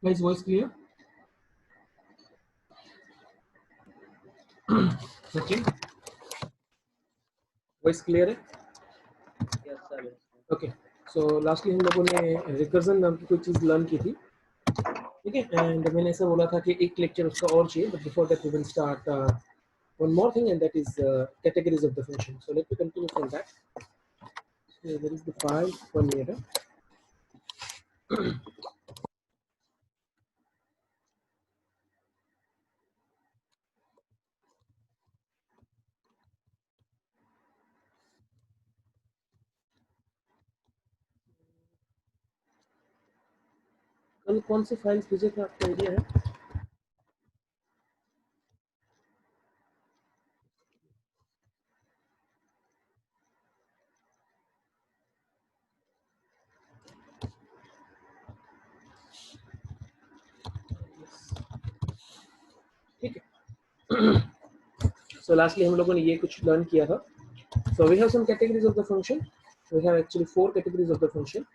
Guys, voice clear? Okay. Voice clear है? Yes, sir. Yes, sir. Okay. So lastly हम लोगों ने recursion नाम की कोई चीज़ लर्न की थी, ठीक है? एंड मैंने ऐसा बोला था कि एक लेक्चर उसका और चाहिए, but before that we will start one more thing, and that is categories of the function. So let me continue from that. So there is the file 1 minute. कल कौन से फाइल्स भेजे थे, आपको आइडिया है? ठीक है. So lastly हम लोगों ने ये कुछ लर्न किया था. So we have some categories of the function. We have actually 4 categories of the function,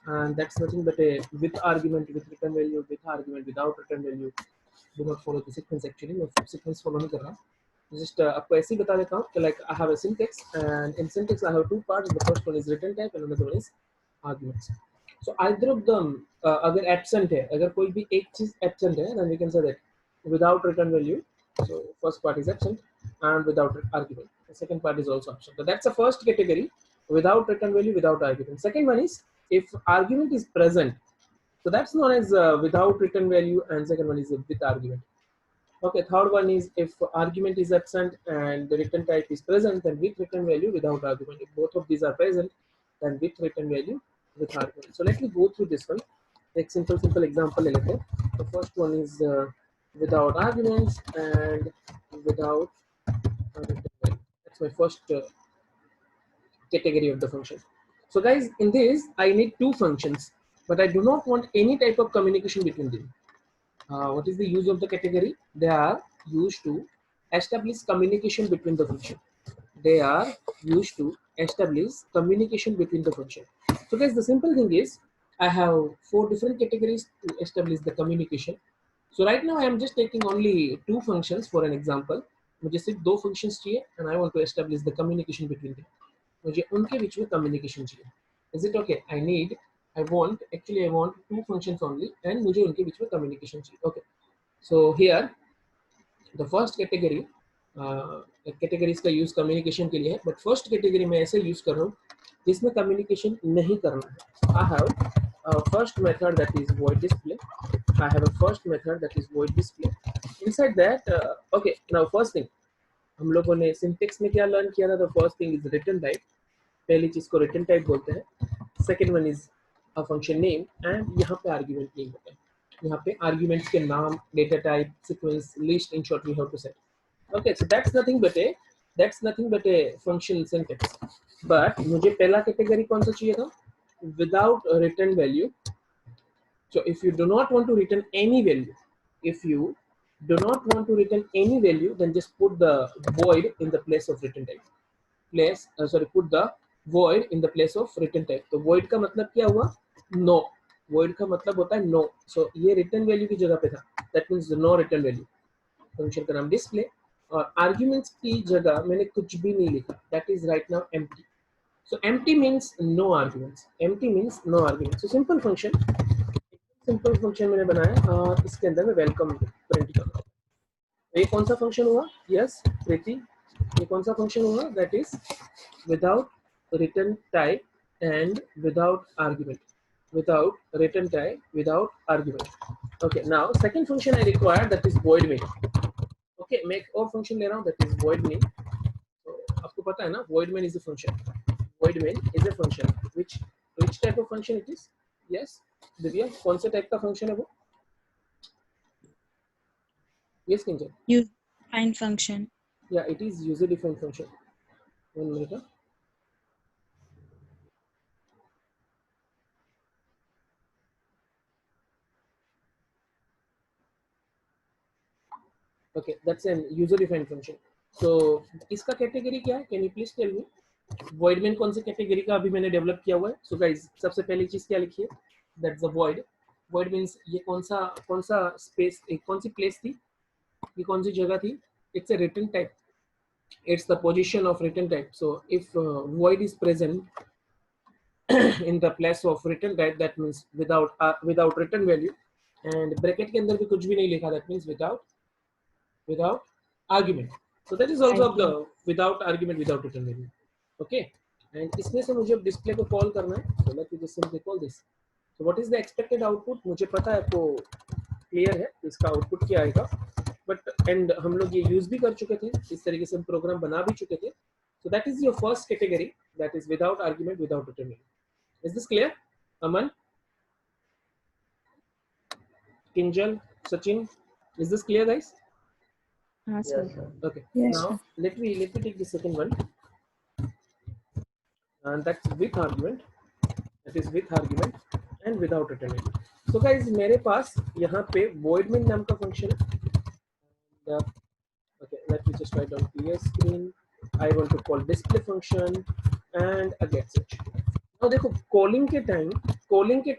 and that's nothing but a with argument, with return value, with argument, without return value. Do not follow the sequence actually. मैं sequence follow नहीं कर रहा. Just आपको ऐसे ही बता देता हूँ कि like I have a syntax, and in syntax I have 2 parts. The first one is return type and another one is arguments. So either of them अगर absent है, अगर कोई भी एक चीज absent है, then we can say that without return value. So first part is absent, and without argument. The second part is also absent. So that's the first category, without return value, without argument. Second one is if argument is present. So that's known as without return value, and second one is with argument. Okay, third one is if argument is absent and the return type is present, then with return value, without argument. If both of these are present, then with return value, with argument. So let me go through this one. Take simple example. The first one is without arguments and without return value. That's my first category of the function. So guys, in this I need 2 functions, but I do not want any type of communication between them. What is the use of the category? They are used to establish communication between the function. They are used to establish communication between the function. So guys, the simple thing is I have 4 different categories to establish the communication. So right now I am just taking only 2 functions for an example. मुझे सिर्फ 2 functions चाहिए and I want to establish the communication between them. मुझे उनके बीच में communication चाहिए. Is it okay? I want 2 functions only and मुझे उनके बीच में communication चाहिए. Okay. So here the first category categories का use communication के लिए है, but first category मैं ऐसे use कर रहा हूँ जिसमें communication नहीं करना है. I have a first method that is void display. I have a first method that is void display. Inside that, okay, now first thing हम लोगों ने syntax में क्या learn किया था? The first thing is return type. पहली चीज को return type बोलते हैं. Second one is a function name, and यहाँ पे argument name होता है. यहाँ पे arguments के नाम, data type, sequence, list, in short we have to set. Okay, so that's nothing but a function syntax. But मुझे पहला category कौन सा चाहिए था? Without a return value. So if you do not want to return any value, then just put the void in the place of return type. Put the void in the place of return type. तो void का मतलब क्या हुआ? No. void का मतलब होता है no. So ये return value की जगह पे था. That means no return value. Function का नाम display, और arguments की जगह मैंने कुछ भी नहीं लिखा. That is right now empty. So empty means no arguments. Empty means no arguments. So simple function मैंने बनाया और इसके अंदर मैं welcome print कर रहा हूँ. ये कौन सा फंक्शन हुआ? Yes, प्रीति, ये कौन सा फंक्शन हुआ? That is without return type and without argument. Without return type, without argument. Okay, now second function I require, that is void main. Okay, मैं एक और function ले रहा हूँ, that is void main. So आपको पता है ना, void main is a function. Void main is a function. Which type of function it is? Yes, Divya, कौन से type का function है वो? Yes, Kinjal. Use find function. Yeah, it is user defined function. 1 minute. Okay, that's an user defined function. So इसका category क्या है? Can you please tell me? void main कौन सी category का अभी मैंने डेवलप किया हुआ है? So guys, सबसे पहली चीज क्या लिखी है? That's the void. void means ये कौन सा स्पेस, कौन सी प्लेस थी, ये कौन सी जगह थी? It's a return type. It's the position of return type. So if void is present in the place of return type, that means without return value, and bracket के अंदर भी कुछ भी नहीं लिखा, that means without argument. So that is also Thank you. the without argument, without return value. Okay, and इसमें से मुझे अब डिस्प्ले को कॉल करना है. So let me just simply call this. So what is the expected output? मुझे पता है, आपको क्लियर है इसका आउटपुट क्या आएगा, बट एंड हम लोग ये यूज भी कर चुके थे, इस तरीके से हम प्रोग्राम बना भी चुके थे. So that is your first category, that is without argument, without return value. Is this clear? Aman, Kinjal, Sachin, is this clear, guys? Yes, Yes, sir. sir. Okay. Yes, Now let me take the second one, and that's with argument. That is with argument and without return value. So guys, मेरे पास यहाँ पे void main नाम का function है. Okay, let me just write down clear screen. I want to call display function and a get switch. Now देखो calling के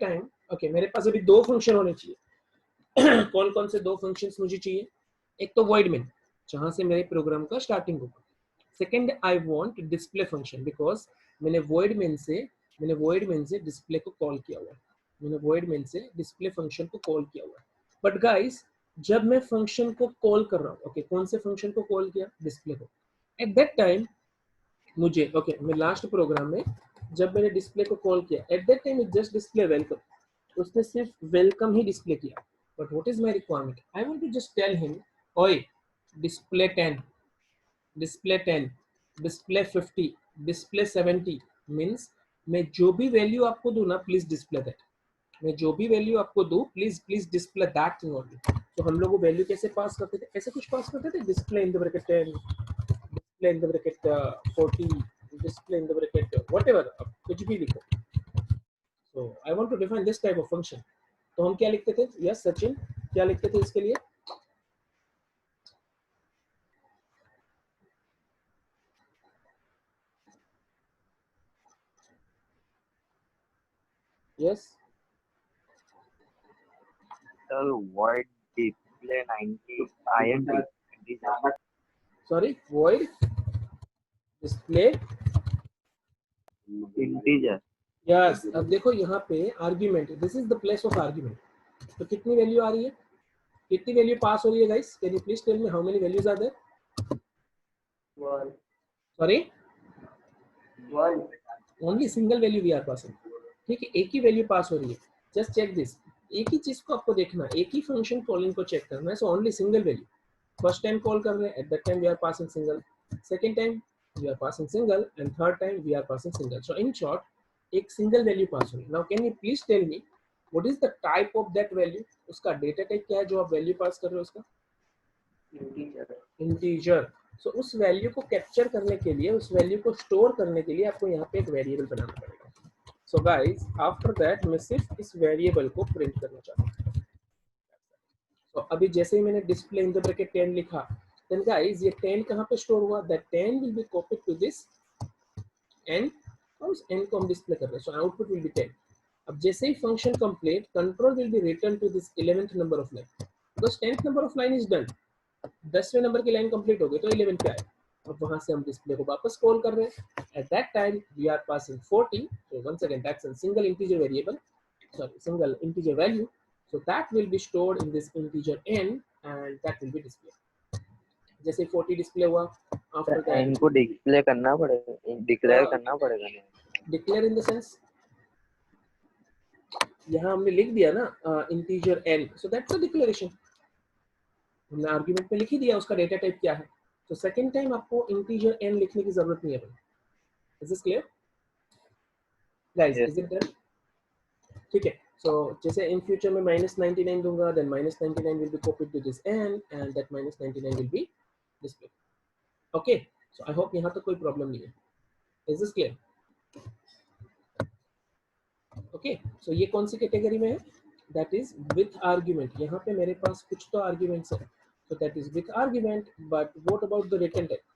time, okay, मेरे पास अभी दो function होने चाहिए. कौन कौन से दो functions मुझे चाहिए? एक तो void main, जहाँ से मेरे प्रोग्राम का स्टार्टिंग होगा. Second, I want display function, because मैंने void main से डिस्प्ले को कॉल किया हुआ है. मैंने void main से डिस्प्ले फंक्शन को कॉल किया हुआ है. बट गाइस, जब मैं फंक्शन को कॉल कर रहा हूँ, ओके, कौन से फंक्शन को कॉल किया? डिस्प्ले को. एट दैट टाइम मुझे, ओके, मैं लास्ट प्रोग्राम में जब मैंने डिस्प्ले को कॉल किया, at that time it just display welcome. उसने सिर्फ वेलकम ही डिस्प्ले किया. But what is my requirement? I want to just tell him, ओए display 10, display 10, display 50, display 70. Means मैं जो भी वैल्यू आपको दूं ना, प्लीज डिस्प्ले दैट. मैं जो भी वैल्यू आपको दूं, please display that thing only. तो हम लोग वो वैल्यू कैसे पास करते थे? ऐसे कुछ पास करते थे, display in the bracket 10, display in the bracket 40, display in the bracket whatever, आप कुछ भी लिखो. So I want to define this type of function. तो हम क्या लिखते थे? यस सचिन, क्या लिखते थे इसके लिए? Yes, Sir, void display 90 int integer. Sorry, void display Integer. Yes. अब देखो यहाँ पे argument, this is the place of argument. तो कितनी वैल्यू आ रही है, कितनी वैल्यू पास हो रही है guys? Can you please tell me how many values are there? 1, sorry, 1. Only single value we are passing. ठीक है, एक ही वैल्यू पास हो रही है. Just check this. एक ही चीज को आपको देखना है, एक ही फंक्शन कॉलिंग को चेक करना है. So only single value. First time call कर रहे हैं, at that time we are passing single. Second time we are passing single, and third time we are passing single. So in short, एक single value पास हो रही है. Now can you please tell me what is the type of that value? उसका data type क्या है जो आप वैल्यू पास कर रहे हो? उसका Integer. इंटीजर. सो उस वैल्यू को कैप्चर करने के लिए, उस वैल्यू को स्टोर करने के लिए आपको यहाँ पे एक वेरिएबल बनाना पड़ेगा. सो गाइस, आफ्टर दैट मैं सिर्फ इस वेरिएबल को प्रिंट करना चाहता हूँ. तो अभी जैसे ही मैंने डिस्प्ले इन द ब्रैकेट 10 लिखा, देन गाइस ये 10 कहाँ पे स्टोर हुआ? That 10 will be copied to this n, और उस n को हम डिस्प्ले कर रहे हैं. So output will be 10. अब जैसे ही function complete, control will be return to this 11th number of line, because 10th number of line is done. 10वें नंबर की लाइन कंप्लीट हो गई, तो 11 पे आए. अब वहां से हम डिस्प्ले को वापस कॉल कर रहे हैं. At that time we are passing 40. So once again that's a single integer variable, sorry, single integer value. So that will be stored in this integer n, and that will be displayed. जैसे 40 display हुआ, after that इनको display करना पड़ेगा, declare करना पड़ेगा. declare in the sense, यहाँ हमने लिख दिया ना integer n, so that's a declaration. हमने आर्गुमेंट में लिख ही दिया उसका डेटा टाइप क्या है. तो सेकंड टाइम आपको integer n लिखने की जरूरत नहीं है. Is this clear guys? Yes. Is it done? ठीक है. So जैसे in future में -99 दूंगा, then -99 will be copied to this n, and that -99 will be displayed. Okay, so I hope यहाँ तक कोई प्रॉब्लम नहीं है. Is this clear? Okay, so ये कौन सी कैटेगरी में है? That is with argument. यहाँ पे मेरे पास कुछ तो arguments है, so that is with argument. But what about the return type?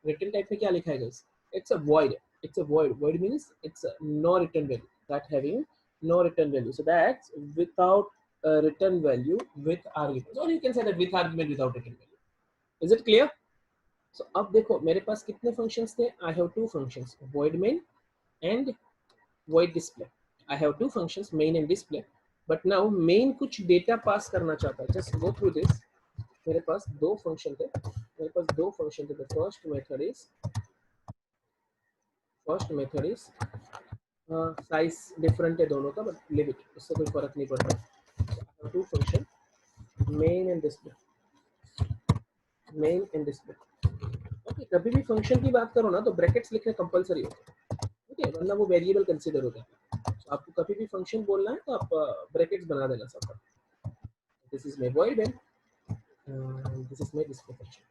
Return type में क्या लिखा है guys? It's a void. It's a void. Void means it's a no return value, that having no return value. So that's without return value with argument, or you can say that with argument without return value. Is it clear? So अब देखो मेरे पास कितने functions थे? I have two functions, void main and void display. I have two functions, main and display. But now main कुछ data pass करना चाहता है. Just go through this. मेरे पास दो function थे. मेरे पास दो function थे. The first method is size different है दोनों का, बट लिव इट, उससे कोई फर्क नहीं पड़ता. To function main and display. Okay, कभी भी फंक्शन की बात करो ना तो ब्रैकेट्स लिखना कंपलसरी होता है, ठीक है, वरना वो वेरिएबल कंसीडर हो जाता है. तो आपको कभी भी फंक्शन बोलना है तो आप ब्रैकेट्स बना देना सब पर. This is my void and this is my display function.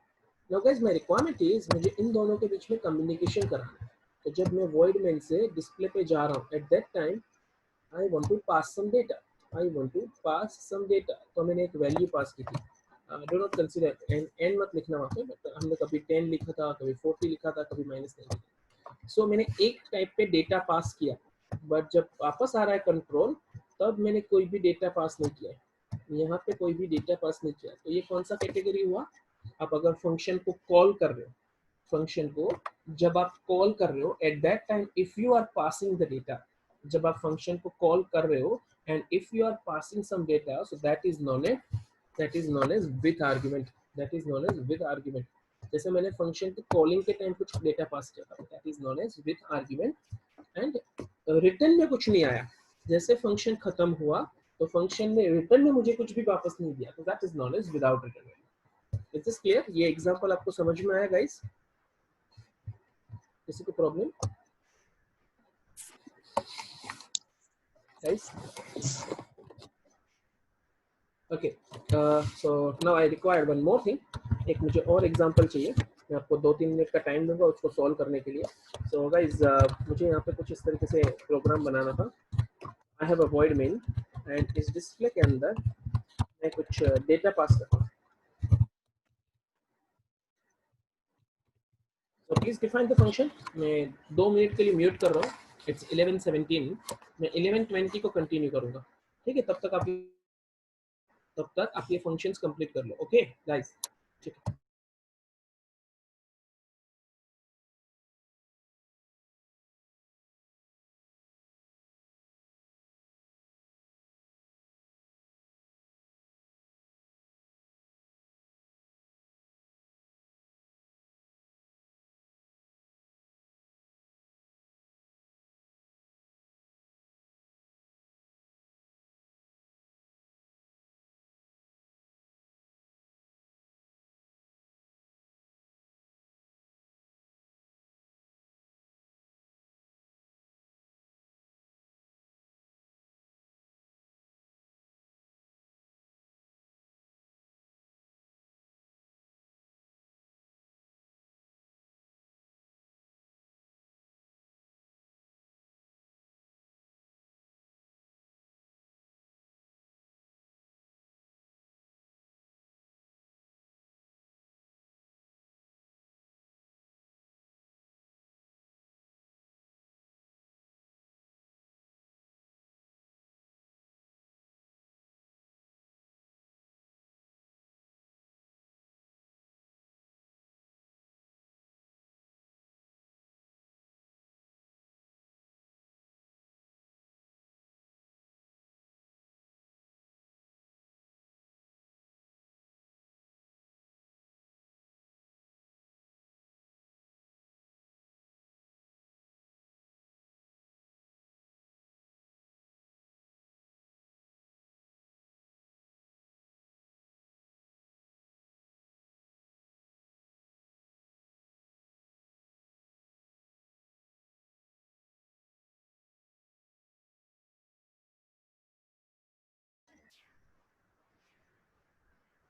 Now guys my requirement is मुझे इन दोनों के बीच में कम्युनिकेशन कराना है. तो जब मैं void main से डिस्प्ले पे जा रहा हूँ, at that time I want to pass some data. तो मैंने एक वैल्यू पास की थी. डू नॉट कंसीडर एन मत लिखना वहाँ पे, बट हमने कभी 10 लिखा था, कभी 40 लिखा था, कभी -10 लिखा था. सो मैंने एक टाइप पे डेटा पास किया, बट जब वापस आ रहा है कंट्रोल, तब मैंने कोई भी डेटा पास नहीं किया. यहाँ पे कोई भी डेटा पास नहीं किया. तो ये कौन सा कैटेगरी हुआ? आप अगर फंक्शन को कॉल कर रहे हो, फंक्शन को जब आप कॉल कर रहे हो, at that time if you are passing the data, जब आप फंक्शन को कॉल कर रहे हो and if you are passing some data, so that is known as with argument. जैसे मैंने फंक्शन को कॉलिंग के टाइम कुछ डेटा पास किया था, that is known as with argument. And return में कुछ नहीं आया. जैसे फंक्शन खत्म हुआ तो फंक्शन में रिटर्न में मुझे कुछ भी वापस नहीं दिया, तो that is known as without return value. Is this clear? ये एग्जांपल आपको समझ में आया गाइस? किसी को problem guys? Okay, so now I require one more thing. एक मुझे और एग्जांपल चाहिए. मैं आपको 2-3 मिनट का टाइम दूंगा उसको सॉल्व करने के लिए. So guys, मुझे यहाँ पे कुछ इस तरीके से प्रोग्राम बनाना था. I have a void main and इस डिस्प्ले के अंदर मैं कुछ डेटा पास करता हूँ. So please define the function. मैं 2 मिनट के लिए म्यूट कर रहा हूँ. It's 11:17. मैं 11:20 को कंटिन्यू करूँगा. ठीक है, तब तक आप ये फंक्शंस कंप्लीट कर लो. ओके गाइस, ठीक है.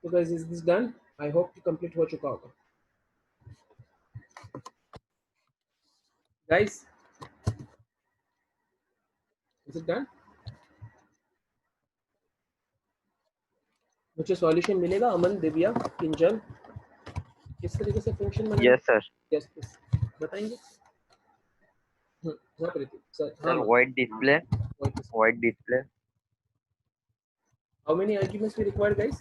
So guys, is this done? I hope कि complete हो चुका होगा. Guys, is it done? मुझे सॉल्यूशन मिलेगा? अमन, दिव्या, किंजल, किस तरीके से फंक्शन बनाएंगे? Yes sir. यस प्लीज बताएंगे. हाँ प्रीति sir. Sir, void display. void display How many arguments we require, guys?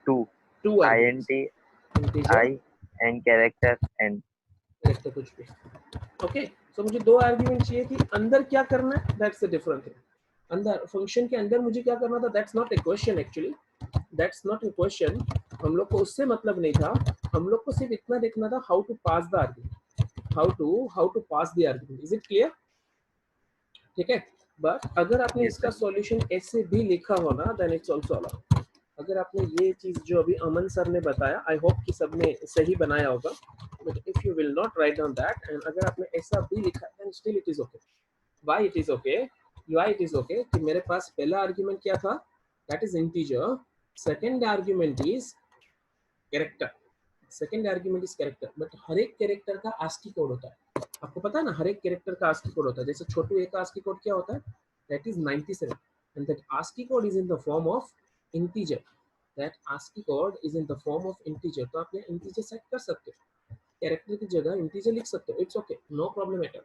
2 Two arguments. int Integer, I and character n. character कुछ भी. Okay, so मुझे दो आर्ग्यूमेंट चाहिए थी. अंदर क्या करना है, that's the different thing. अंदर फंक्शन के अंदर मुझे क्या करना था, that's not a question actually. That's not a question. हम लोग को उससे मतलब नहीं था. हम लोग को सिर्फ इतना देखना था how to pass the argument. How to pass the argument. Is it clear? ठीक है. बट अगर आपने Yes, इसका सॉल्यूशन ऐसे भी लिखा हो ना, देन इट्स आल्सो अलाउड. अगर आपने ये चीज जो अभी अमन सर ने बताया, आई होप कि सबने सही बनाया होगा. But if you will not write down that and अगर आपने ऐसा भी लिखा then still it is okay. Why it is okay? Why it is okay कि मेरे पास पहला आर्गुमेंट क्या था, that is integer. Second argument is character. Second argument is character. But हर एक कैरेक्टर का आस्की कोड होता है. आपको पता है ना, हर एक कैरेक्टर का आस्की कोड होता है. जैसे छोटू ए का आस्की कोड क्या होता है, that is 97 and that ASCII code is in the form of integer. That ASCII code is in the form of integer. तो आप ये इंटीजर सेट कर सकते हो, कैरेक्टर की जगह इंटीजर लिख सकते हो. It's okay, no problem at all.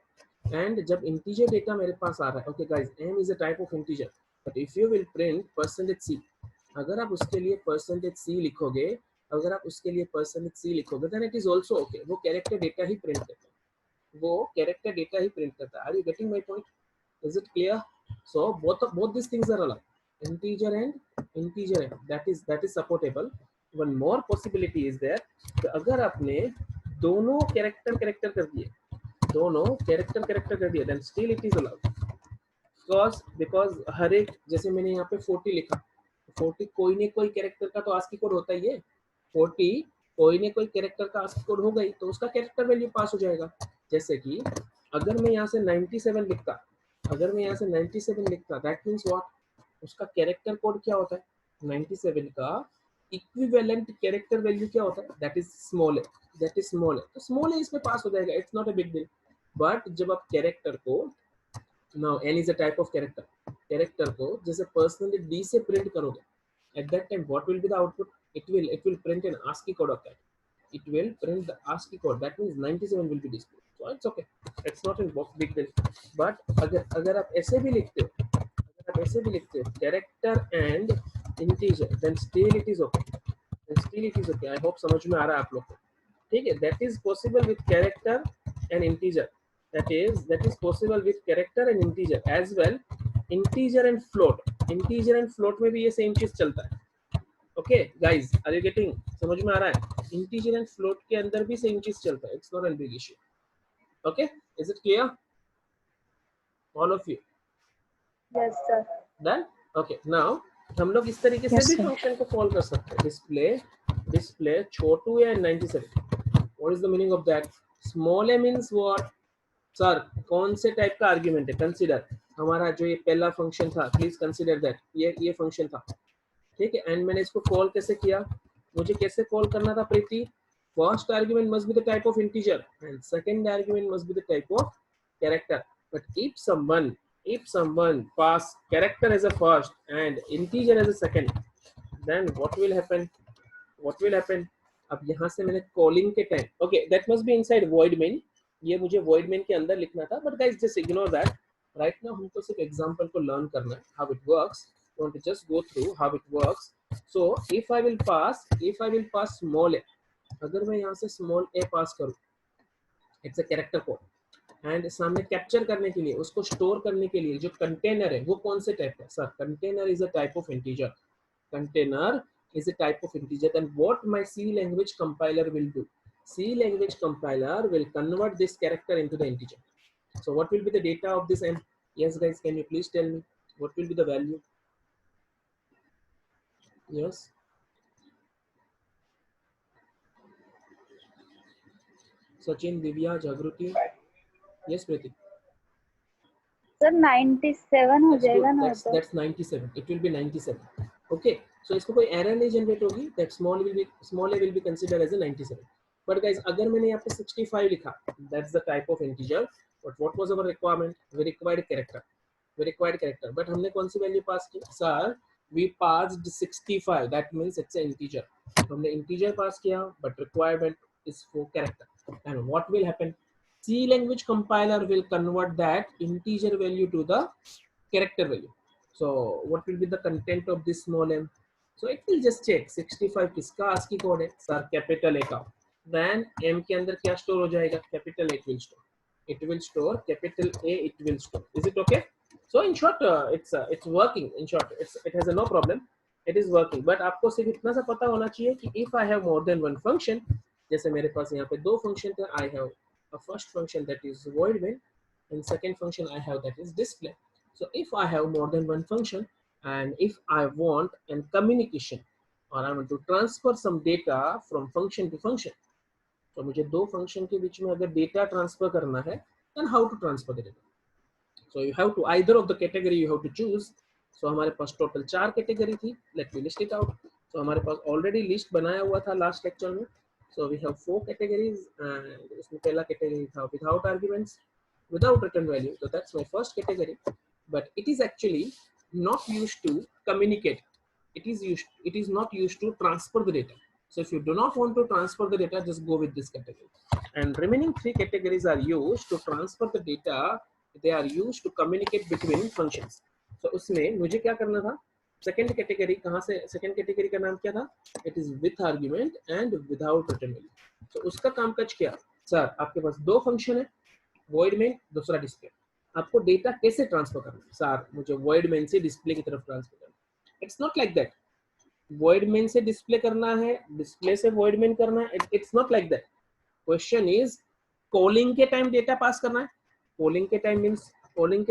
And जब इंटीजर डेटा मेरे पास आ रहा है, okay guys, m is a type of integer. But if you will print %c, अगर आप उसके लिए %c लिखोगे, अगर आप उसके लिए %c लिखोगे, then it is also okay. वो कैरेक्टर डेटा ही प्रिंट करता है. वो कैरेक्टर डेटा ही प्रिंट करता है. Are you getting my point? Is it clear? So both these things are allowed. Integer and that is supportable. One more possibility is there. तो अगर आपने दोनों कैरेक्टर कर दिए, दोनों कैरेक्टर कर दिए, then still it is allowed. because हर एक, जैसे मैंने यहाँ पे 40 लिखा, 40 कोई न कोई कैरेक्टर का तो आस्की कोड होता ही है. 40 कोई न कोई कैरेक्टर का आस्की कोड हो गई तो उसका कैरेक्टर वैल्यू पास हो जाएगा. जैसे कि अगर मैं यहाँ से 97 लिखता, दैट मीन्स व्हाट, उसका कैरेक्टर कोड क्या होता है, 97 का इक्विवेलेंट कैरेक्टर वैल्यू क्या होता है, दैट इज स्मॉल ए. तो स्मॉल ए इसमें पास हो जाएगा. It's not a big deal. But जब आप कैरेक्टर को, now n is a type of character को जैसे पर्सनली d से प्रिंट करोगे, at that time what will be the output? It will print an ASCII code of that. It will print the ASCII code. That means 97 will be displayed. So it's okay. It's not a big deal. But अगर आप ऐसे भी लिखते हो, character and integer, then still it is okay. I hope समझ में आ रहा है आप लोग को. ठीक है. That is possible with character and integer. That is possible with character and integer as well. Integer and float में भी ये सेम चीज चलता है. Okay guys, are you getting? समझ में आ रहा है? इंटीजर एंड फ्लोट के अंदर भी सेम चीज चलता है. It's not a big issue. Okay, is it clear all of you? Yes, sir. Done. Okay, now हम लोग इस तरीके से Yes, भी sir. फंक्शन को कॉल कर सकते हैं. डिस्प्ले छोटू है 97. What is the meaning of that? Small A means what? Sir कौन से टाइप का आर्गुमेंट है? कंसीडर हमारा जो ये पहला फंक्शन था, प्लीज कंसीडर दैट ये फंक्शन था. ठीक है. एंड मैंने इसको कॉल कैसे किया, मुझे कैसे कॉल करना था Preeti? First argument must be the type of integer and second argument must be the type of character. But if someone pass character as a first and integer as a second, then what will happen? अब यहाँ से मैंने calling के time, okay that must be inside void main. ये मुझे void main के अंदर लिखना था. But guys just ignore that. Right now हमको सिर्फ एग्जांपल को लर्न करना है, how it works. want to just go through how it works. So if I will pass small a, अगर मैं यहाँ से small a पास करूँ, it's a character code. And सामने कैप्चर करने के लिए, उसको स्टोर करने के लिए जो कंटेनर है वो कौन से टाइप का? Sir container is a type of integer. Then what my C language compiler will do? C language compiler will convert this character into the integer. So what will be the data of this? And yes guys, can you please tell me what will be the value? Yes, Sachin, Divya, Jagruti. Yes, Priti. Sir, 97 हो जाएगा ना? That's 97. It will be 97. Okay. So इसको कोई error नहीं generate होगी. That small a will be considered as a 97. But guys, अगर मैंने यहाँ पे 65 लिखा, that's the type of integer. But what was our requirement? We required character. But हमने कौन सी value pass की? Sir, we passed 65. That means it's an integer. हमने integer pass किया, but requirement is for character. And what will happen? C language compiler will convert that integer value to the character value. So what will be the content of this small m? So it will just check 65 किसका ASCII code है sir, capital A का. Then m के अंदर क्या store हो जाएगा? Capital A will store. It will store capital A. It will store. Is it okay? So in short, it's working. In short, it has a no problem. It is working. But आपको सिर्फ इतना सा पता होना चाहिए कि if I have more than one function, जैसे मेरे पास यहाँ पे दो function थे, I have a first function that is void main, and second function I have that is display. So if I have more than one function, and if I want a communication or I want to transfer some data from function to function, तो मुझे दो function के बीच में अगर data transfer करना है, then how to transfer the data? So you have to either of the category you have to choose. So हमारे पास total 4 category थी. Let me list it out. So हमारे पास already list बनाया हुआ था last lecture में. So we have 4 categories, and इसमें पहला category था without arguments, without return value. So that's my first category. But it is actually not used to communicate. It is not used to transfer the data. So if you do not want to transfer the data, just go with this category. And remaining 3 categories are used to transfer the data. They are used to communicate between functions. So उसमें मुझे क्या करना था? Second category कहाँ से? Second category का नाम क्या था? It is with argument and without return value. So उसका काम काज क्या? Sir, आपके पास दो function है, void main, दूसरा display. आपको डेटा कैसे ट्रांसफर करना है? सर मुझे void main से डिस्प्ले की तरफ ट्रांसफर करना है. It's not like that. void main से डिस्प्ले करना है, डिस्प्ले से void main करना है. It's not like that. Question is calling के टाइम डेटा पास करना है. calling के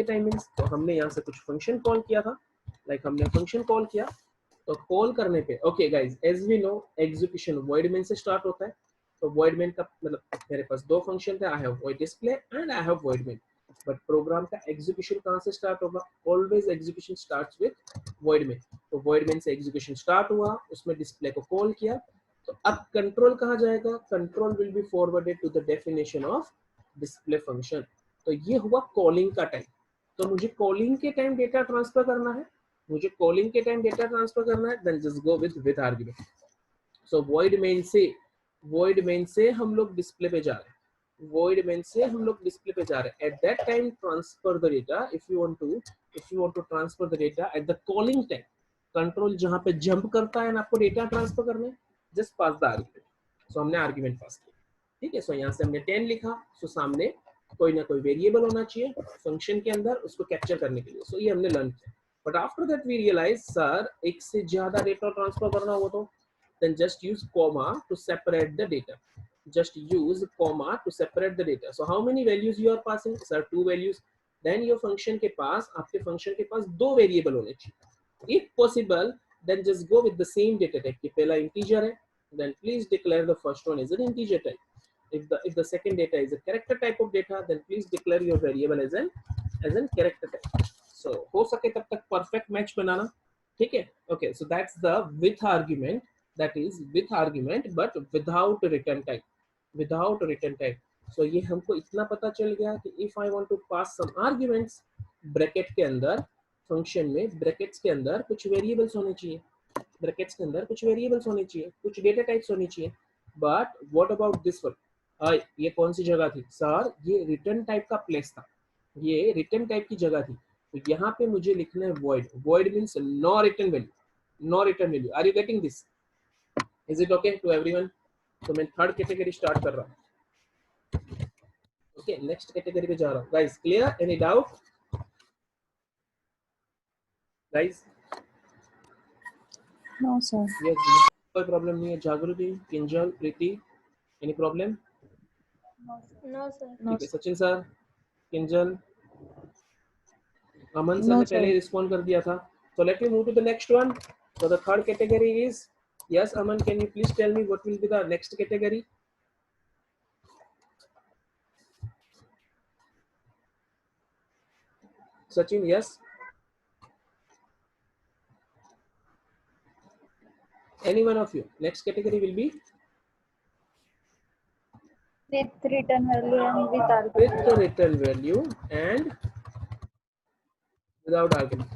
टाइम मीन्स तो हमने यहाँ से कुछ फंक्शन कॉल किया था. लाइक हमने फंक्शन कॉल किया, तो कॉल करने पे okay guys, as we know execution void main से स्टार्ट होता है. तो void main का मतलब मेरे पास दो फंक्शन थे, I have void display and I have void main. But program का एग्जीक्यूशन कहाँ से स्टार्ट होगा? Always execution starts with void main. तो void main से एग्जीक्यूशन स्टार्ट हुआ, उसमें डिस्प्ले को कॉल किया. तो अब कंट्रोल कहाँ जाएगा? Control will be forwarded to the definition of display function. तो ये हुआ कॉलिंग का टाइम. तो मुझे कॉलिंग के टाइम डेटा ट्रांसफर करना है, then just go with argument. So void main से हम लोग डिस्प्ले पे जा रहे हैं. At that time transfer the data. If you want to transfer the data at the calling time, control जहां पे जंप करता है ना, आपको डेटा ट्रांसफर करने, जस्ट पास द आर्गुमेंट. सो हमने आर्गुमेंट पास किया. ठीक है. सो यहाँ से हमने 10 लिखा. सो सामने कोई ना कोई वेरिएबल होना चाहिए फंक्शन के अंदर उसको कैप्चर करने के लिए. सो ये हमने लर्न किया. But after that we realise sir एक से ज्यादा डेटा ट्रांसफर करना हो तो then just use comma to separate the data. So how many values you are passing? Sir, 2 values. Then your function के पास, आपके function के पास 2 वेरिएबल होने चाहिए. If possible, then just go with the same data type. कि पहला integer है, then please declare the first one as an integer type. If the second data is a character type of data, then please declare your variable as an character type. So हो सके तब तक perfect match बनाना. ठीक है. Okay, so that's the with argument. That is with argument but without return type. So ये हमको इतना पता चल गया कि if I want to pass some arguments, bracket के अंदर फंक्शन में ब्रैकेट्स के अंदर कुछ वेरिएबल्स होने चाहिए, कुछ डेटा टाइप्स होनी चाहिए. But what about this one? ये कौन सी जगह थी? सर ये रिटर्न टाइप का प्लेस था, ये रिटर्न टाइप की जगह थी. तो यहाँ पे मुझे लिखना है void means no return value. Are you getting this? Is it okay to everyone? तो मैं थर्ड कैटेगरी स्टार्ट कर रहा हूँ. ओके, नेक्स्ट कैटेगरी पे जा रहा हूँ. Guys clear? Any doubt guys? No, sir. Yes, कोई प्रॉब्लम नहीं है. Jagriti, Kinjal, Preeti, any problem? No, sir. No, ठीक है. Sachin sir, Kinjal, Aman sir No, ने sir. पहले रिस्पॉन्ड कर दिया था. So let me move to the next one. So the third category is, yes Aman, can you please tell me what will be the next category? Sachin, yes? Any one of you? Next category will be With return value and with argument. with return value and without argument.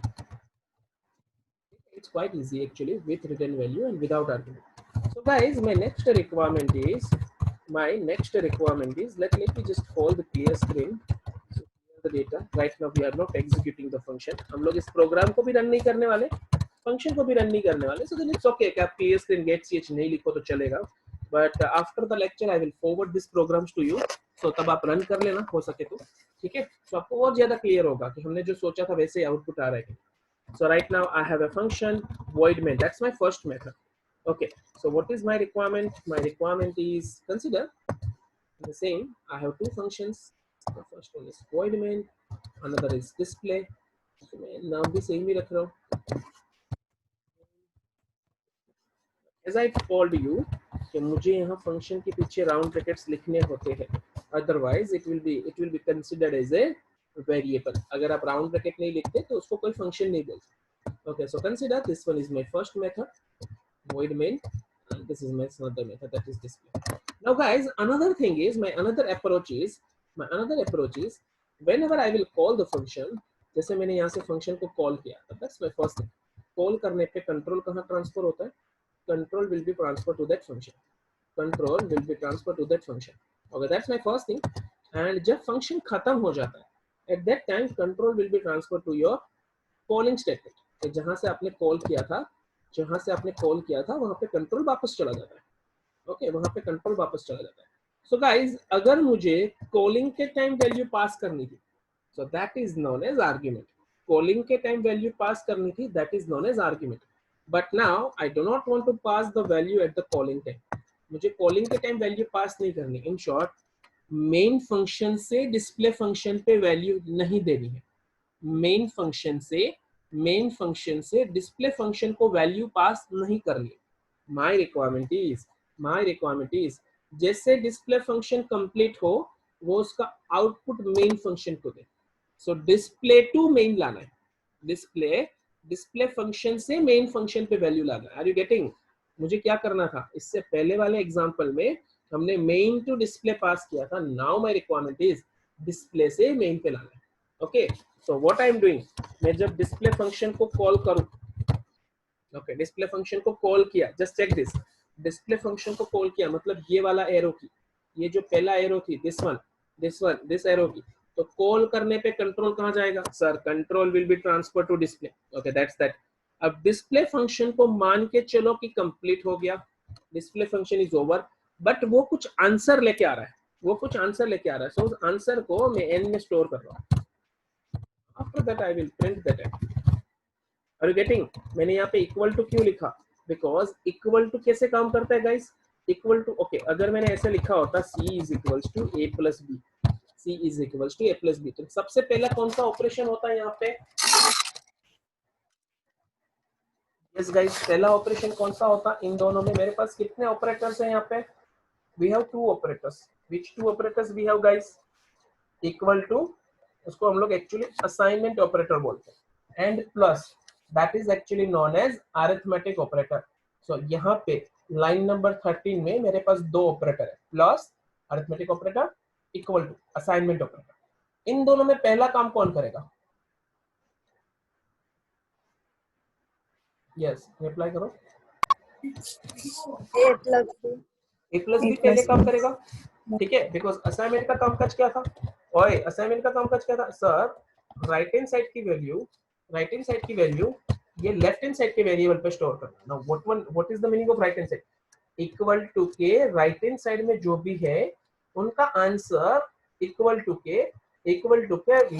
It's quite easy actually, with return value and without argument. So guys, my next requirement is, let me just hold the clear screen. So clear the data. Right now we are not executing the function, हम लोग इस programme को भी run नहीं करने वाले, function को भी रन नहीं करने वाले. सो देन इट्स ओके कि आप क्लियर स्क्रीन गेट ch नहीं लिखो तो चलेगा, but after the lecture I will forward this programs to you, so तब आप रन कर लेना हो सके तो, ठीक है. तो आपको और ज्यादा क्लियर होगा कि हमने जो सोचा था वैसे ही आउटपुट आ रहा है. So right now I have a function void main, that's my first method. Okay, so what is my requirement? My requirement is, consider the same, I have two functions. The first one is void main, another is display. So मैं नाम भी same ही रख रहा हूँ. As I told you कि मुझे यहाँ function के पीछे round brackets लिखने होते हैं, otherwise it will be considered as a variable. अगर आप round bracket नहीं लिखते तो उसको कोई function नहीं बोलते. Okay, so consider this one is my first method, void main, and this is my another method, that is display. Now guys, another thing is, my another approach is whenever I will call the function, जैसे मैंने यहाँ से function को call किया, that's my first thing. Call करने पे control कहाँ transfer होता है? Control will be transferred to that function. Control will be transferred to that function. Okay, that's my first thing. And जब function खत्म हो जाता है, at that time control will be transferred to your calling statement. तो जहां से आपने call किया था वहां पे कंट्रोल वापस चला जाता है. ओके, वहां पे कंट्रोल वापस चला जाता है. सो गाइस, अगर मुझे कॉलिंग के टाइम वैल्यू पास करनी थी, so that is known as argument. Calling के टाइम वैल्यू पास करनी थी, that is known as argument. But now I do not want to pass the value at the calling time. मुझे calling के time value pass नहीं करनी. In short, main function से display function पे value नहीं देनी है. मेन फंक्शन से डिस्प्ले फंक्शन को वैल्यू पास नहीं करनी. माय रिक्वायरमेंट इज जैसे डिस्प्ले फंक्शन कंप्लीट हो, वो उसका आउटपुट मेन फंक्शन को दे. सो डिस्प्ले टू मेन लाना है. डिस्प्ले फंक्शन से मेन फंक्शन पे वैल्यू लाना है. Are you getting? मुझे क्या करना था, इससे पहले वाले एग्जांपल में हमने मेन टू डिस्प्ले पास किया था. Now my requirement is display से मेन पे लाना है. Okay, so what I am doing, मैं जब डिस्प्ले फंक्शन को कॉल करूं, ओके, डिस्प्ले फंक्शन को कॉल किया, just check this, display function को कॉल किया मतलब ये वाला एरो की, ये जो पहला एरो थी, दिस एरो की, तो कॉल करने पे कंट्रोल कहां जाएगा? Sir, control will be transfer to display. Okay, that's that. अब डिस्प्ले फंक्शन को मान के चलो कि कंप्लीट हो गया, display function is over, but वो कुछ आंसर लेके आ रहा है. सो उस आंसर को मैं एन में स्टोर कर रहा हूँ. After that I will print that out. Are you getting? मैंने यहाँ पे इक्वल टू क्यों लिखा? Because इक्वल टू कैसे काम करता है गाइस? इक्वल टू, ओके, अगर मैंने ऐसे लिखा होता C is equals to A plus B, C is equals to A plus B, तो सबसे पहला कौन सा ऑपरेशन होता है यहाँ पे? Yes guys, पहला ऑपरेशन कौन सा होता? इन दोनों में मेरे पास कितने ऑपरेटर्स हैं यहाँ पे? We have two operators. Which two operators we have guys? Equal to, उसको हम लोग एक्चुअली असाइनमेंट ऑपरेटर बोलते हैं, and plus, that is actually known as arithmetic operator. So यहाँ पे लाइन नंबर 13 में मेरे पास दो ऑपरेटर है, plus arithmetic operator equal to assignment operator. इन दोनों में पहला काम कौन करेगा? यस, रिप्लाई करो. A plus B पहले काम करेगा, ठीक है, बिकॉज असाइनमेंट का कामकाज क्या था? ओए, असाइनमेंट का कामकाज क्या था? सर, राइट हैंड साइड की वैल्यू ये लेफ्ट हैंड साइड के वेरिएबल पे स्टोर करना. Now what is the meaning of right hand side? Equal to के राइट हैंड साइड में जो भी है उनका आंसर इक्वल टू के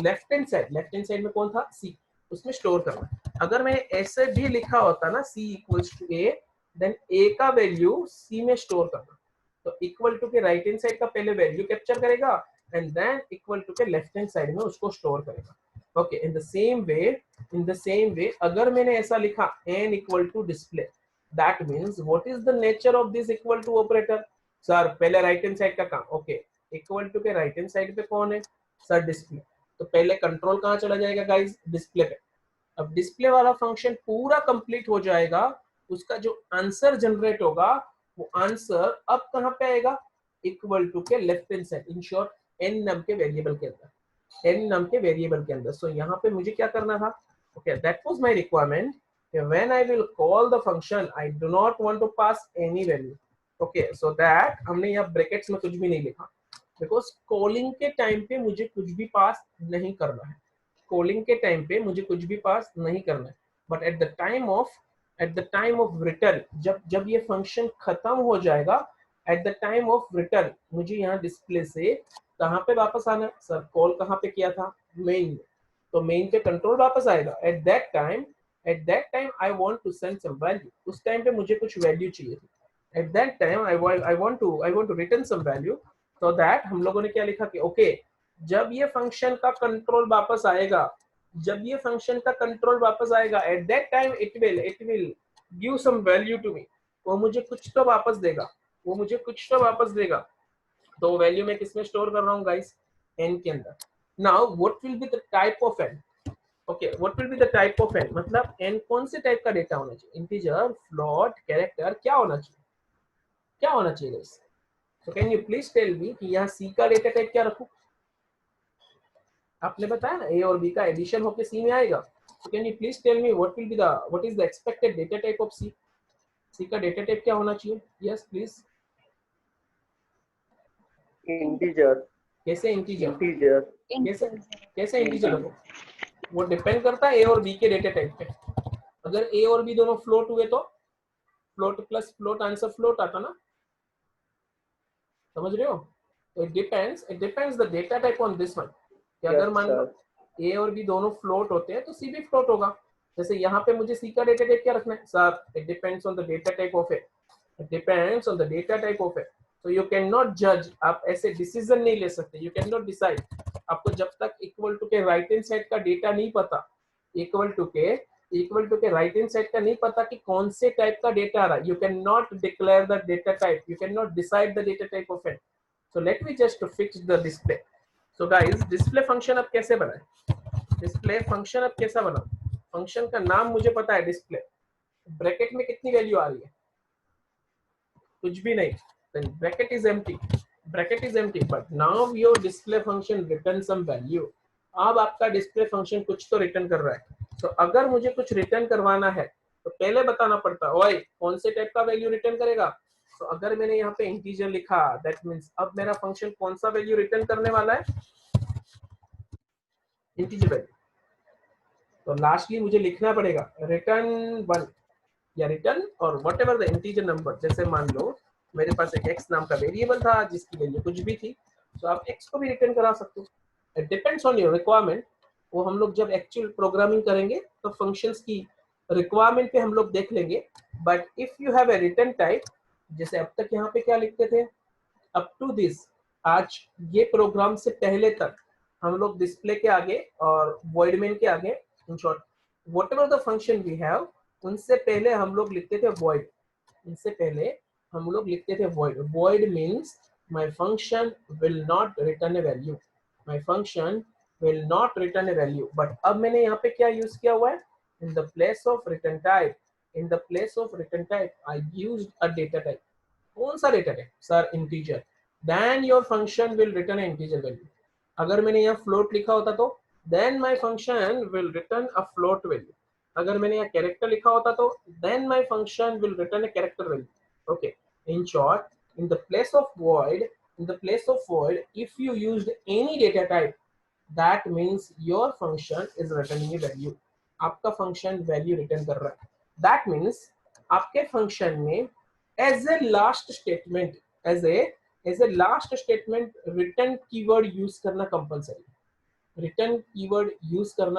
लेफ्ट हैंड साइड में कौन था? सी, उसमें स्टोर करना. अगर मैं ऐसे भी लिखा होता ना, c equals to a, then a का वैल्यू सी में स्टोर करना. तो इक्वल टू के राइट हैंड साइड का पहले वैल्यू कैप्चर करेगा एंड देन इक्वल टू के लेफ्ट हैंड साइड में उसको स्टोर करेगा. Okay, in the same way अगर मैंने ऐसा लिखा n equal to display, that means what is the nature of this equal to operator? Sir, पहले राइट हैंड साइड का काम. ओके, इक्वल टू के राइट हैंड साइड पे कौन है? Sir, display. तो पहले कंट्रोल कहां चला जाएगा गाइस? डिस्प्ले पे. अब डिस्प्ले वाला फंक्शन पूरा कंप्लीट हो जाएगा, उसका जो आंसर जनरेट होगा वो आंसर अब कहां पे आएगा? इक्वल टू के left hand side, in short n नम के वेरिएबल के अंदर. सो यहाँ पे मुझे क्या करना था? Okay, that was my requirement. When I will call the function, I do not want to pass any value. Okay, so that हमने यहाँ ब्रैकेट्स में कुछ भी नहीं लिखा, बिकॉज कॉलिंग के टाइम पे मुझे कुछ भी पास नहीं करना है. कॉलिंग के टाइम पे मुझे कुछ भी पास नहीं करना है, but at the time of return, जब ये फंक्शन खत्म हो जाएगा, at the time of return मुझे यहाँ डिस्प्ले से कहाँ पे वापस आना है? सर कॉल कहाँ पे किया था? मेन में, तो मेन पे कंट्रोल वापस आएगा। At that time I want to send some value, उस टाइम पे मुझे कुछ वैल्यू चाहिए थी। At that time I want to return some value, so that हम लोगों ने क्या लिखा कि ओके जब ये फंक्शन का कंट्रोल वापस आएगा, at that time it will give some value to me, वो मुझे कुछ तो वापस देगा, तो वैल्यू मैं किसमें स्टोर कर रहा हूँ गाइस? n के अंदर। Now what will be the type of n? Okay, what will be the type of n, मतलब n कौन से टाइप का डेटा होना चाहिए? इंटीजर, फ्लोट, कैरेक्टर, क्या होना चाहिए guys? So can you please tell me कि यहाँ c का डेटा टाइप क्या रखूं? आपने बताया ना a और b का एडिशन होके c में आएगा, so can you please tell me what is the expected data type of c का डेटा टाइप क्या होना चाहिए? yes please। integer, कैसे इंटीजर? integer, कैसे इंटीजर रखो? वो डिपेंड करता है a और b के डेटा टाइप पे। अगर a और b दोनों फ्लोट हुए तो float plus float answer float आता ना, समझ रहे हो? तो it depends the data type on this one, कि अगर मान लो a और b दोनों फ्लोट होते हैं तो c भी फ्लोट होगा। जैसे यहाँ पे मुझे c का डेटा टाइप क्या रखना है? Sir it depends on the data type of it, so you cannot judge, आप ऐसे डिसीजन नहीं ले सकते, you cannot decide। आपको जब तक इक्वल टू के राइट हैंड साइड का डेटा नहीं पता, इक्वल टू के राइट हैंड साइड का नहीं पता कि कौन से टाइप का डेटा आ रहा है, you can not declare the data type, you can not decide the data type of it। so let me just fix the display। so guys display function अब कैसे बनाए? डिस्प्ले फंक्शन अब कैसा बना? Function का नाम मुझे पता है डिस्प्ले, ब्रैकेट में कितनी वैल्यू आ रही है? कुछ भी नहीं, then bracket is empty, but now your display function return some value। अब आपका डिस्प्ले फंक्शन कुछ तो रिटर्न कर रहा है। तो अगर मुझे कुछ रिटर्न करवाना है तो पहले बताना पड़ता है ओए कौन से टाइप का वैल्यू रिटर्न करेगा। तो अगर मैंने यहाँ पे इंटीजर लिखा, दैट मींस अब मेरा फंक्शन कौन सा वैल्यू रिटर्न करने वाला है? Integer value. तो लास्टली मुझे लिखना पड़ेगा रिटर्न 1 या रिटर्न और what ever the integer number. जैसे मान लो मेरे पास एक x नाम का वेरिएबल था जिसकी वैल्यू कुछ भी थी, तो आप x को भी रिटर्न करा सकते हो। It depends on your requirement. वो हम लोग जब एक्चुअल प्रोग्रामिंग करेंगे तो फंक्शंस की रिक्वायरमेंट पे हम लोग देख लेंगे। But if you have a return type, जैसे अब तक यहाँ पे क्या लिखते थे, अप टू दिस, आज ये प्रोग्राम से पहले तक हम लोग डिस्प्ले के आगे और वॉइड मेन के आगे, in short whatever the function we have, उनसे पहले हम लोग लिखते थे void। इनसे पहले हम लोग लिखते थे void। void means my function will not return a value, my function will not return a value। but अब मैंने यहाँ पे क्या यूज किया हुआ है? in the place of return type I used a data type। कौन सा data type? Sir integer. then your function will return an integer value। अगर मैंने यहाँ float लिखा होता तो then my function will return a float value। अगर मैंने यहाँ कैरेक्टर लिखा होता तो then my function will return a character value। okay, in short, in the place of void, if you used any data type, that means your function is returning a value। आपका function value return कर रहा है। that means आपके function में as a last statement, return keyword use करना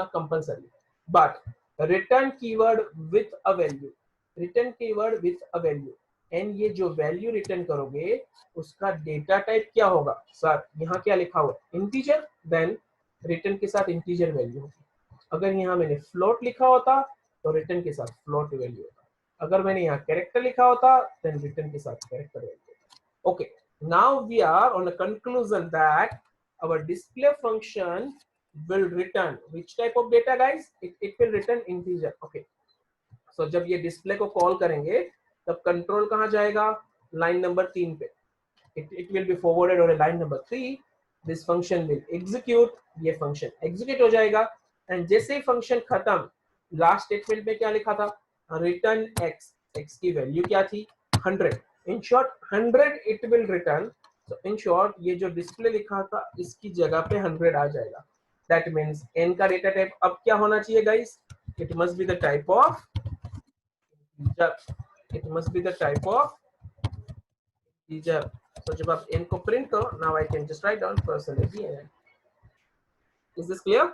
compulsory, but return keyword with a value, and ये जो value return करोगे उसका डेटा टाइप क्या होगा? सर यहाँ क्या लिखा हुआ है? इंटीजर। देन रिटर्न के साथ इंटीजर वैल्यू होगी। अगर यहाँ मैंने फ्लोट लिखा होता तो रिटर्न के साथ फ्लोट वैल्यू होता। अगर मैंने यहाँ कैरेक्टर लिखा होता देन रिटर्न के साथ कैरेक्टर वैल्यू होता। Okay, now we are on a conclusion that our display function will return which type of data guys? It will return integer। okay, so जब ये डिस्प्ले को कॉल करेंगे तब कंट्रोल कहाँ जाएगा? लाइन नंबर 3 पे। it will be forwarded on line number 3। this function will execute, ये function execute हो जाएगा। एंड जैसे ही फंक्शन खत्म, लास्ट स्टेटमेंट में क्या लिखा था? रिटर्न x की वैल्यू क्या थी? 100। In short 100 it will return. तो इन शॉर्ट ये जो डिस्प्ले लिखा था इसकी जगह पे 100 आ जाएगा। दैट मीन्स n का डेटा टाइप अब क्या होना चाहिए guys, it must be the type of integer, it must be the type of integer. तो जब आप n को प्रिंट करो, now I can just write down percentage n। Is this clear?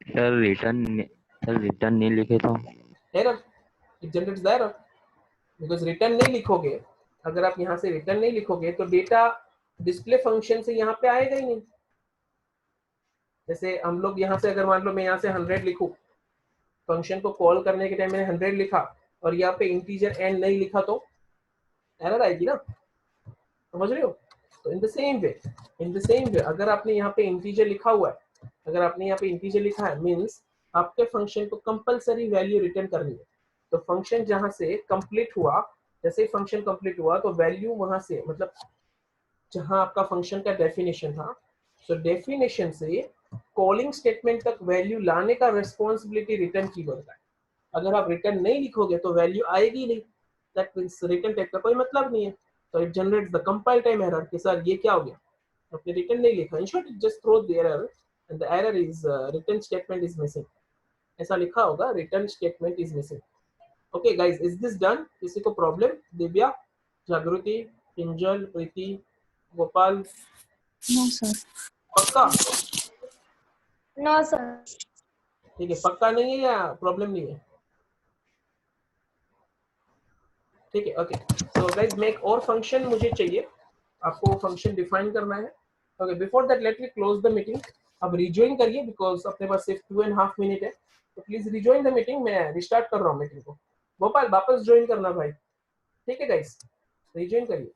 Sir return नहीं लिखे तो error, it generates the error because return नहीं लिखोगे, अगर आप यहाँ से रिटर्न नहीं लिखोगे तो डेटा डिस्प्ले फंक्शन से यहाँ पे आएगा ही नहीं। जैसे हम लोग यहाँ से अगर मान लो मैं यहाँ से 100 लिखूं, फंक्शन को कॉल करने के टाइम मैंने 100 लिखा और यहाँ पे इंटीजर n नहीं लिखा तो एरर आएगी ना, समझ रहे हो? तो इन द सेम वे अगर आपने यहाँ पे इंटीजर लिखा हुआ है, अगर आपने यहाँ पे इंटीजर लिखा है मींस आपके फंक्शन को कंपलसरी वैल्यू रिटर्न करनी है। तो फंक्शन जहाँ से कंप्लीट हुआ, जैसे ही फंक्शन कंप्लीट हुआ तो वैल्यू वहां से, मतलब जहां आपका फंक्शन का डेफिनेशन था, सो डेफिनेशन से कॉलिंग स्टेटमेंट तक वैल्यू लाने का रिस्पॉन्सिबिलिटी रिटर्न कीवर्ड का है। अगर आप रिटर्न नहीं लिखोगे तो वैल्यू आएगी नहीं, दैट मींस रिटर्न टाइप का कोई मतलब नहीं है। तो it generates the compile time error कि सर ये क्या हो गया, आपने रिटर्न नहीं लिखा। In short it just throw the error and the error is return statement is missing, ऐसा लिखा होगा return statement is missing. Okay guys, is this done? किसी को problem? Divya, Jagriti, Kinjal, Preeti, Gopal? No, sir. पक्का? No sir. ठीक है, पक्का नहीं है या प्रॉब्लम नहीं है? ठीक है, ओके। सो गाइस मैं एक और फंक्शन मुझे चाहिए, आपको फंक्शन डिफाइन करना है। Okay, before that let me close the meeting. अब रिजॉइन करिए बिकॉज अपने पास सिर्फ 2.5 मिनट है, तो प्लीज रिजॉइन द मीटिंग। मैं रिस्टार्ट कर रहा हूँ मीटिंग को। गोपाल वापस ज्वाइन करना भाई, ठीक है गाइस, रिजॉइन करिए।